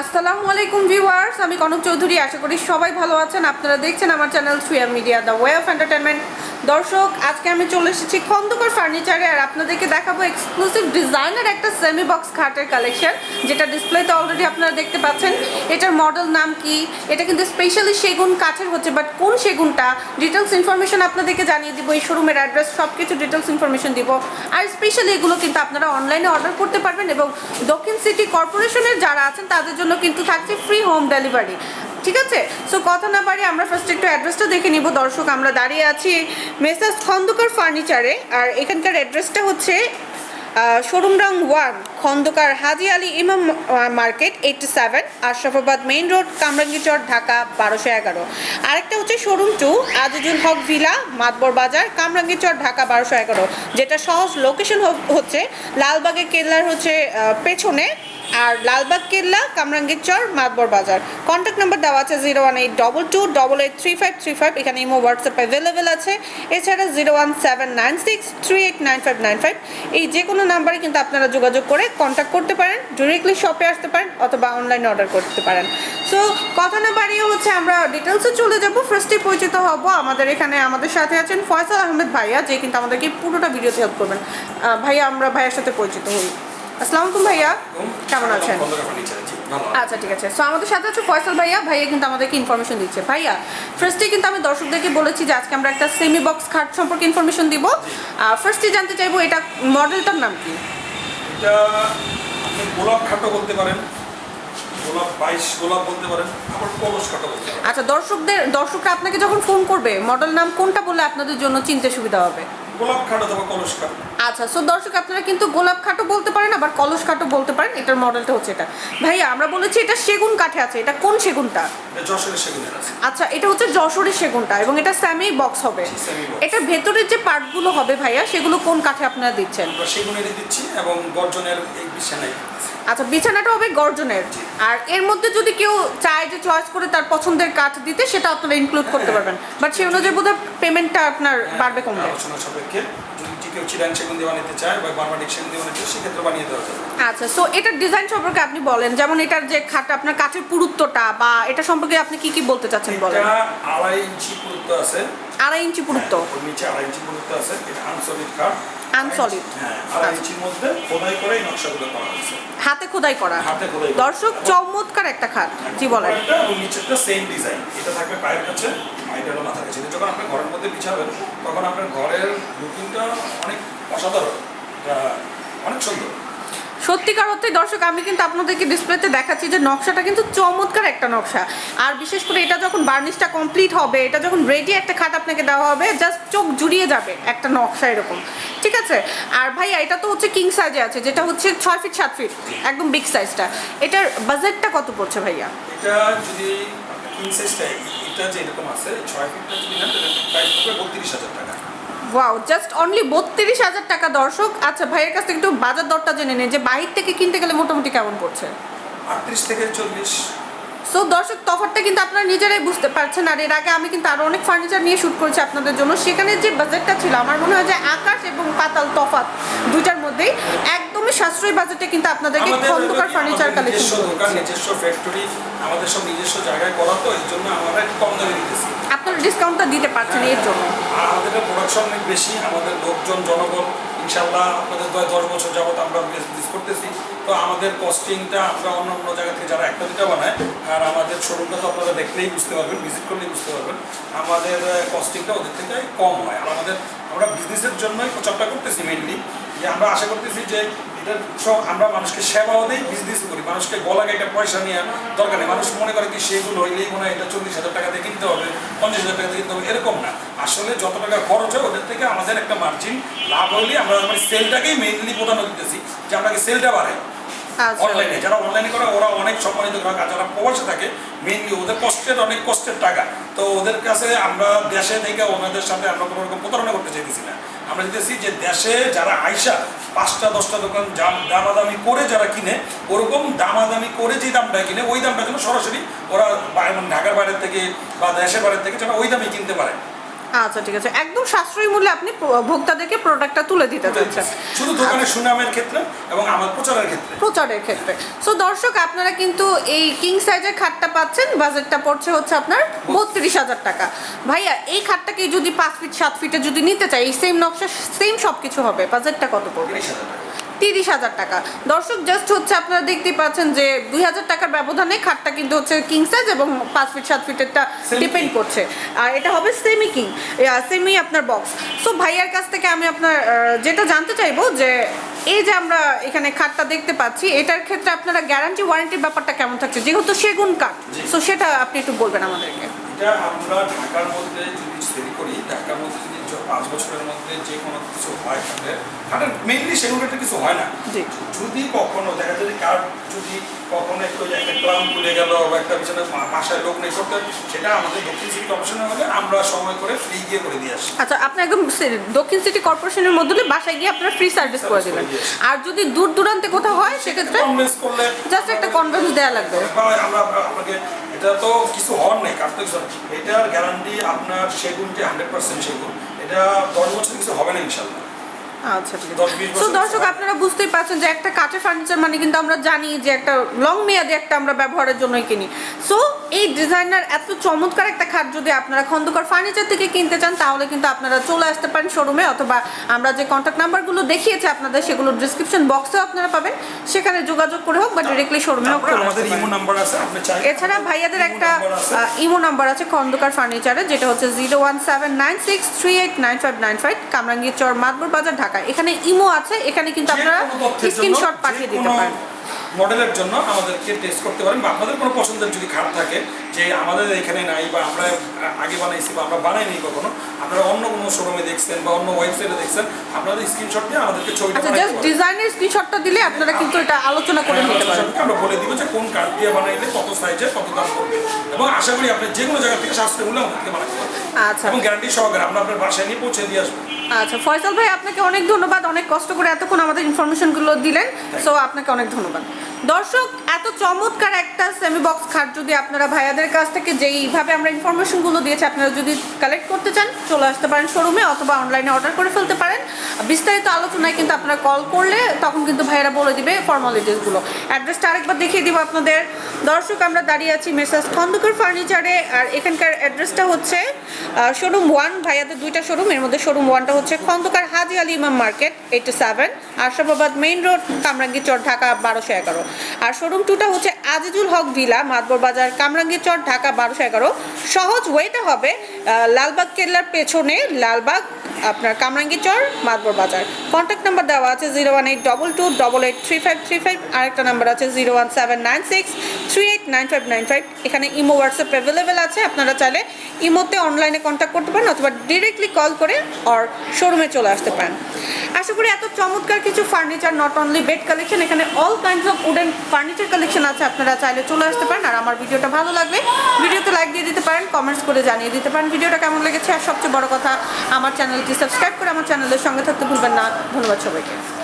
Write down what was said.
আসসালামু আলাইকুম ভিউয়ার্স, আমি কনক চৌধুরী। আশা করি সবাই ভালো আছেন। আপনারা দেখছেন আমার চ্যানেল সুয়া media, the way of entertainment. দর্শক, আজকে আমি চলে এসেছি খন্দকার ফার্নিচারে, আর আপনাদেরকে দেখাবো এক্সক্লুসিভ ডিজাইনার একটা সেমি বক্স খাটের কালেকশন, যেটা ডিসপ্লেতে অলরেডি আপনারা দেখতে পাচ্ছেন। এটার মডেল নাম কি, এটা কিন্তু স্পেশালি সেগুন কাঠের হচ্ছে, বাট কোন সেগুনটা ডিটেলস ইনফরমেশন আপনাদেরকে জানিয়ে দিব। এই শোরুমের অ্যাড্রেস সব কিছু ডিটেলস ইনফরমেশন দিব। আর স্পেশালি এগুলো কিন্তু আপনারা অনলাইনে অর্ডার করতে পারবেন, এবং দক্ষিণ সিটি কর্পোরেশনের যারা আছেন তাদের জন্য কিন্তু থাকছে ফ্রি হোম ডেলিভারি। ঠিক আছে, সো কথা না পারি আমরা ফার্স্ট একটু অ্যাড্রেসটা দেখে নিব। দর্শক, আমরা দাঁড়িয়ে আছি মেসার্স খন্দকার ফার্নিচারে, আর এখানকার অ্যাড্রেসটা হচ্ছে শোরুম রং 1, Khandakar Haji Ali Imam market 87, Ashrafabad main road, Kamrangirchar, Dhaka 1211। আরেকটা হচ্ছে শোরুম 2, আজিজুল হক ভিলা, মাতবর বাজার, কামরাঙ্গীচর, ঢাকা 1211, যেটা সহজ লোকেশন হচ্ছে লালবাগের কেল্লার হচ্ছে পেছনে, আর লালবাগ কেল্লা, কামরাঙ্গীরচর, মাতবর বাজার। কন্ট্যাক্ট নাম্বার দেওয়া আছে 01822883535। এখানে ইমো হোয়াটসঅ্যাপ অ্যাভেলেবেল আছে। এছাড়া 01796389595, এই যে কোনো নাম্বারে কিন্তু আপনারা যোগাযোগ করে কন্ট্যাক্ট করতে পারেন, ডিরেক্টলি শপে আসতে পারেন অথবা অনলাইনে অর্ডার করতে পারেন। সো কথা না বাড়িয়ে হচ্ছে আমরা ডিটেলসে চলে যাব। ফার্স্টে পরিচিত হব, আমাদের এখানে আমাদের সাথে আছেন ফয়সাল আহমেদ ভাইয়া, যে কিন্তু আমাদেরকে পুরোটা ভিডিওতে হেল্প করবেন। ভাইয়া, আমরা ভাইয়ার সাথে পরিচিত হই। আসসালামু আলাইকুম ভাইয়া, কেমন আছেন? আচ্ছা, ঠিক আছে। সো আমাদের সাথে আছে ফয়সাল ভাইয়া। ভাইয়া কিন্তু আমাদেরকে ইনফরমেশন দিচ্ছে। ভাইয়া, ফার্স্টে কিন্তু আমি দর্শকদেরকে বলেছি যে আজকে আমরা একটা সেমি বক্স খাট সম্পর্কে ইনফরমেশন দিব। ফার্স্টে জানতে চাইবো এটা মডেলটার নাম কি? এটা আপনি গোলাপ খাটও বলতে পারেন, গোলাপ 22 গোলাপ বলতে পারেন, আবার কলস খাটও বলতে পারেন। আচ্ছা, দর্শকরা আপনাকে যখন ফোন করবে মডেল নাম কোনটা বললে আপনাদের জন্য চিনতে সুবিধা হবে? গোলাপ খাট অথবা কলস খাট। আচ্ছা, সো দর্শক, আপনারা কিন্তু গোলাপ খাটও বলতে পারেন, আবার কলস খাটও বলতে পারেন। এটার মডেলটা হচ্ছে এটা। ভাইয়া, আমরা বলেছি এটা সেগুন কাঠে আছে, এটা কোন সেগুনটা? এটা যশোরের সেগুনের আছে। আচ্ছা, এটা হচ্ছে যশোরের সেগুনটা, এবং এটা সেমি বক্স হবে। এটার ভেতরের যে পার্টগুলো হবে ভাইয়া, সেগুলো কোন কাঠে আপনারা দিচ্ছেন? আমরা সেগুনেরই দিচ্ছি, এবং গর্জনের এই বিছানায়। আচ্ছা, বিছানাটা হবে গর্জনের। আর এর মধ্যে যদি কেউ চায় যে চয়েস করে তার পছন্দের কাঠ দিতে, সেটা আপনারা ইনক্লুড করতে পারবেন, বাট সেই অনুযায়ী বোধহয় পেমেন্টটা আপনার বাড়বে কমবে। আলোচনা সাপেক্ষে যদি কেউ চিরাং সেগুন দিয়ে বানাতে চায় বা বারমাটিক সেগুন দিয়ে বানাতে চায়, সেক্ষেত্রে বানিয়ে দেওয়া যাবে। আচ্ছা, সো এটার ডিজাইন সম্পর্কে আপনি বলেন, যেমন এটার যে খাট, আপনার কাঠের পুরুত্বটা বা এটা সম্পর্কে আপনি কি কি বলতে চাচ্ছেন বলেন। এটা 2.5 ইঞ্চি পুরুত্ব আছে। 2.5 ইঞ্চি পুরুত্ব? ওর নিচে 2.5 ইঞ্চি পুরুত্ব আছে। এটা আনসলিড কাঠ। আনসলিড? হ্যাঁ, 2.5 ইঞ্চির মধ্যে খোদাই করে এই নকশাগুলো করা হয়েছে। হাতে খোদাই করা? হাতে খোদাই। দর্শক, চমৎকার একটা খাট। জি বলেন। এটা এবং নিচেরটা সেম ডিজাইন। এটা থাকবে পায়ের কাছে, এটা হলো মাথার কাছে। যখন আপনি ঘরের মধ্যে বিছাবেন, তখন আপনার ঘরের লুকিংটা অনেক অসাধারণ, অনেক সুন্দর। সত্যিকার অর্থে দর্শক, আমি কিন্তু আপনাদেরকে ডিসপ্লেতে দেখাচ্ছি যে নকশাটা কিন্তু চমৎকার একটা নকশা। আর বিশেষ করে এটা যখন বার্নিশটা কমপ্লিট হবে, এটা যখন রেডি একটা খাট আপনাকে দেওয়া হবে, জাস্ট চোখ জুড়িয়ে যাবে একটা নকশা এরকম। ঠিক আছে। আর ভাইয়া, এটা তো হচ্ছে কিং সাইজে আছে, যেটা হচ্ছে 6 ফিট 7 ফিট, একদম বিগ সাইজটা। এটার বাজেটটা কত পড়ছে ভাইয়া? এটা যদি কিং সাইজটা এটা যে এরকম আছে 6 ফিটটা যদি নেন, তাহলে প্রাইস পড়বে 32,000 টাকা। ওয়াও, জাস্ট অনলি 32,000 টাকা দর্শক। আচ্ছা, ভাইয়ের কাছ থেকে একটু বাজার দরটা জেনে নেই যে বাহির থেকে কিনতে গেলে মোটামুটি কেমন পড়ছে? 38 থেকে 40। সো দর্শক, তফাৎটা কিন্তু আপনারা নিজেরাই বুঝতে পারছেন। আর এর আগে আমি কিন্তু আরও অনেক ফার্নিচার নিয়ে শ্যুট করেছি আপনাদের জন্য, সেখানে যে বাজেটটা ছিল আমার মনে হয় যে আকাশ এবং পাতাল তফাৎ দুইটার মধ্যেই। একদমই সাশ্রয়ী বাজেটে কিন্তু আপনাদেরকে খন্দকার ফার্নিচার কালেকশন করেছি। নিজস্ব ফ্যাক্টরি, আমাদের সব নিজস্ব জায়গায় করা, তো এর জন্য আমরা একটু কম দামে দিতেছি। আপনারা ডিসকাউন্টটা দিতে পারছেন এর জন্য। আর আমাদের প্রোডাকশন অনেক বেশি, আমাদের লোকজন, জনগণ ইনশাআল্লাহ আপনাদের 10 বছর যাবত আমরা বিজনেস করতেছি। তো আমাদের কস্টিংটা আমরা অন্য অন্য জায়গা থেকে যারা একটা দুটা বানায়, আর আমাদের শোরুমটা তো আপনারা দেখলেই বুঝতে পারবেন, ভিজিট করলেই বুঝতে পারবেন, আমাদের কস্টিংটা ওদের থেকে কম হয়। আর আমরা বিজনেসের জন্যই প্রচারটা করতেছি মেনলি, যে আমরা আশা করতেছি যে এটা সব আমরা মানুষকে সেবাও দিই, বিজনেস করি। মানুষকে গলা কেটে পয়সা নিয়ে দরকার নেই। মানুষ মনে করে কি সেগুলো হইলেই মনে হয় এটা 40,000 টাকা দিয়ে কিনতে হবে, 50,000 টাকা দিয়ে কিনতে হবে, এরকম না। আসলে যত টাকা খরচ হয় ওদের থেকে আমাদের একটা মার্জিন লাভ হইলে আমরা সেলটাকেই মেইনলি প্রধান্য দিতেছি, যে আপনাকে সেলটা বাড়াই। অনলাইনে যারা অনলাইনে করে ওরা অনেক সম্মানিত গ্রাহক, আর যারা প্রবাসে থাকে মেইনলি ওদের অনেক কষ্টের টাকা। তো ওদের কাছে আমরা দেশে থেকে ওনাদের সাথে আমরা কোনো রকম প্রতারণা করতে চাইতেছি না। আমরা চাইতেছি যে দেশে যারা আইসা 5টা 10টা দোকান দামাদামি করে যারা কিনে, ওরকম দামাদামি করে যে দামটা কিনে, ওই দামটা যেন সরাসরি ওরা ঢাকার বাইরের থেকে বা দেশের বাইরের থেকে যেন ওই দামে কিনতে পারে। আচ্ছা ঠিক আছে, একদম সাশ্রয়ী মূল্যে আপনি ভোক্তাদেরকে প্রোডাক্টটা তুলে দিতে চাচ্ছেন শুধু দোকানের সুনামের ক্ষেত্রে এবং আমার প্রচারের ক্ষেত্রে। সো দর্শক, আপনারা কিন্তু এই কিং সাইজের খাটটা পাচ্ছেন, বাজেটটা পড়ছে হচ্ছে আপনার 32,000 টাকা। ভাইয়া এই খাটটাকে যদি 5 ফিট 7 ফিটে যদি নিতে চাই, এই সেম নকশা সেম সব কিছু হবে, বাজেটটা কত পড়বে? 30,000 টাকা। দর্শক জাস্ট হচ্ছে আপনারা দেখতেই পাচ্ছেন যে 2,000 টাকার ব্যবধানে খাটটা কিন্তু হচ্ছে কিং সাইজ এবং 5 ফিট 7 ফিটেরটা ডিপেন্ড করছে, আর এটা হবে সেমি কিং, সেমি আপনার বক্স। সো ভাইয়ার কাছ থেকে আমি আপনার যেটা জানতে চাইবো যে এই যে আমরা এখানে খাটটা দেখতে পাচ্ছি, এটার ক্ষেত্রে আপনারা গ্যারান্টি ওয়ারেন্টির ব্যাপারটা কেমন থাকছে, যেহেতু সেগুন কাঠ, সো সেটা আপনি একটু বলবেন আমাদেরকে। এটা আমরা ঢাকার মধ্যে যদি সেল করি, ঢাকার মধ্যে যদি 5 বছরের মধ্যে যে কোনো কিছু হয় কাঠের মেইনলি সেগুন কাঠের কিছু হয় না। যদি কখনো দেখা যায় কাঠ যদি কখনো একটু একটা ক্লাম খুলে গেল বা একটা পিছনে বাসায় লোক নেই করতে, সেটা আমাদের দক্ষিণ সিটি কর্পোরেশনের মধ্যে আমরা সময় করে ফ্রি গিয়ে করে দিয়ে আসি। আচ্ছা, আপনি একদম দক্ষিণ সিটি কর্পোরেশনের মধ্যে বাসায় গিয়ে আপনারা ফ্রি সার্ভিস করে দিবেন। আর যদি দূর দূরান্তে কোথাও হয় সেক্ষেত্রে কনভেন্স করলে জাস্ট একটা কনভেন্স দেওয়া লাগবে। আমরা আপনাকে এটা তো কিছু হওয়ার নেই, কাঠ তো কিছু, এটার গ্যারান্টি আপনার সেগুনটি 100% সেগুন, এটা 10 বছর কিছু হবে না ইনশাল্লাহ। আচ্ছা ঠিক আছে। তো দর্শক, আপনারা বুঝতেই পারছেন যে একটা কাঠের ফার্নিচার মানে কিন্তু আমরা জানি যে একটা লং মেয়াদে একটা আমরা ব্যবহারের জন্যই কিনি। সো এই ডিজাইনার এত চমৎকার একটা খাট যদি আপনারা খন্দকার ফার্নিচার থেকে কিনতে চান, তাহলে কিন্তু আপনারা চলে আসতে পারেন শোরুমে, অথবা আমরা যে কন্ট্যাক্ট নাম্বারগুলো দেখিয়েছি আপনাদের, সেগুলো ডিসক্রিপশন বক্সেও আপনারা পাবেন, সেখানে যোগাযোগ করে হোক বা ডিরেক্টলি শোরুমে হোক। আমাদের ইমো নাম্বার আছে, আপনি চাইলে। এছাড়া ভাইয়াদের একটা ইমো নাম্বার আছে খন্দকার ফার্নিচারে, যেটা হচ্ছে 01796389595, কামরাঙ্গীর চর, মাদবর বাজার, ঢাকা। এখানে ইমো আছে, এখানে কিন্তু আপনারা স্ক্রিনশট পাঠিয়ে দিতে পারেন। মডেলের জন্য আমাদেরকে টেস্ট করতে পারেন, বা আপনাদের কোনো পছন্দের যদি খাট থাকে যে আমাদের এখানে নাই বা আমরা আগে বানাইছি বা আমরা বানাইনি কখনো, আপনারা অন্য কোনো শোরুমে দেখছেন বা অন্য ওয়েবসাইটে দেখছেন, আপনাদের স্ক্রিনশট দিয়ে আমাদেরকে ছবিটা আচ্ছা, জাস্ট ডিজাইনের স্ক্রিনশটটা দিলে আপনারা কিন্তু এটা আলোচনা করে নিতে পারেন। আমরা বলে দিব যে কোন কাঠ দিয়ে বানাইলে কত সাইজে কত দাম পড়বে, এবং আশা করি আপনি যে কোনো জায়গা থেকে সাশ্রয় মূল্যে আমাদেরকে বানাতে পারবেন। আচ্ছা, এবং গ্যারান্টি সহকারে আমরা আপনার বাসায় নিয়ে পৌঁছে দিয়ে আসবো। আচ্ছা ফয়সাল ভাই, আপনাকে অনেক ধন্যবাদ, অনেক কষ্ট করে এতক্ষণ আমাদের ইনফরমেশনগুলো দিলেন। সো আপনাকে অনেক ধন্যবাদ। দর্শক, এত চমৎকার একটা সেমি বক্স খাট যদি আপনারা ভাইয়াদের কাছ থেকে যেইভাবে আমরা ইনফরমেশনগুলো দিয়েছি, আপনারা যদি কালেক্ট করতে চান, চলে আসতে পারেন শোরুমে, অথবা অনলাইনে অর্ডার করে ফেলতে পারেন। বিস্তারিত আলোচনায় কিন্তু আপনারা কল করলে তখন কিন্তু ভাইয়ারা বলে দিবে ফর্মালিটিসগুলো। অ্যাড্রেসটা আরেকবার দেখিয়ে দিব আপনাদের। দর্শক, আমরা দাঁড়িয়ে আছি মেসার্স খন্দকার ফার্নিচারে, আর এখানকার অ্যাড্রেসটা হচ্ছে শোরুম 1। ভাইয়াদের দুইটা শোরুম, এর মধ্যে শোরুম 1টা হচ্ছে Khandakar Haji Ali Imam market 87, Ashrafabad main road, Kamrangir চর, ঢাকা 1211। আর শোরুম 2টা হচ্ছে আজিজুল হক ভিলা, মাদবর বাজার, কামরাঙ্গীর চর, ঢাকা 1211। সহজ ওয়েতে হবে লালবাগ কেল্লার পেছনে, লালবাগ আপনার কামরাঙ্গীর চর, মাদবর বাজার। কন্ট্যাক্ট নাম্বার দেওয়া আছে 01822883535, আরেকটা নাম্বার আছে 01796389595। এখানে ইমো হোয়াটসঅ্যাপ অ্যাভেলেবেল আছে, আপনারা চাইলে ইমোতে অনলাইনে কন্ট্যাক্ট করতে পারেন, অথবা ডিরেক্টলি কল করে আর শোরুমে চলে আসতে পারেন। আশা করি এত চমৎকার কিছু furniture, not only bed collection, এখানে all kinds of wooden furniture collection আছে, আপনারা চাইলে চলে আসতে পারেন। আর আমার ভিডিওটা ভালো লাগবে, ভিডিওতে লাইক দিয়ে দিতে পারেন, কমেন্টস করে জানিয়ে দিতে পারেন ভিডিওটা কেমন লেগেছে। আর সবচেয়ে বড় কথা, আমার চ্যানেলটি সাবস্ক্রাইব করে আমার চ্যানেলের সঙ্গে থাকতে ভুলবেন না। ধন্যবাদ সবাইকে।